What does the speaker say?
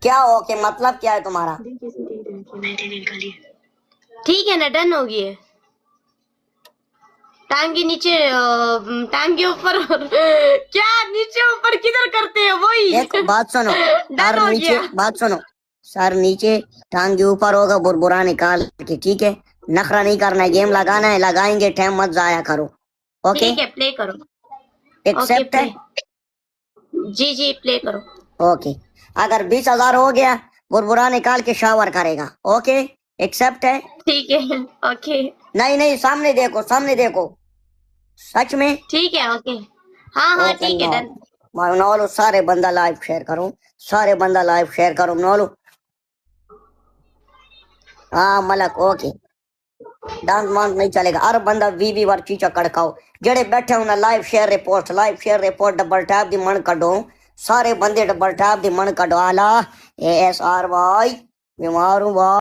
क्या ओके मतलब क्या है तुम्हारा? ठीक है ना, डन हो गई है। टांग के नीचे टांग के ऊपर और क्या नीचे ऊपर किधर करते हैं वही। देखो बात सुनो, डन सर हो नीचे, गया। बात सुनो, सर नीचे, टांग के ऊपर होगा, बुरबुरा निकाल के, ठीक है? नखरा नहीं करना है, गेम लगाना है, लगाएंगे, टाइम मत जाया करो। ओके? ठीक है, प्ले करो। ओके एक्सेप्ट है? प्ले। जी जी प्ले करो। ओके। अगर 20,000 हो गया, बुरबुरा निकाल के शावर करेगा। ओके? एक्सेप्ट है? ठीक है। ओके। नहीं नहीं, सामने देखो, सामने देखो। सच में? ठीक है ओके। हाँ हाँ ओके ठीक है नो, डन। नॉलो सारे बंदा लाइव शेयर करो, सारे बंदा लाइव शेयर करो नॉलो। हाँ मलक ओके। डांस मांस नहीं चलेगा, हर बंदा वी वार चीचा कड़काओ। जेड़े बैठे उन्हें live share report, live share report, double tap दी मन कड्डो। सारे बंदे डबल टैप दी मन कड्डो। आला ASR भाई, बीमार हूँ भाई।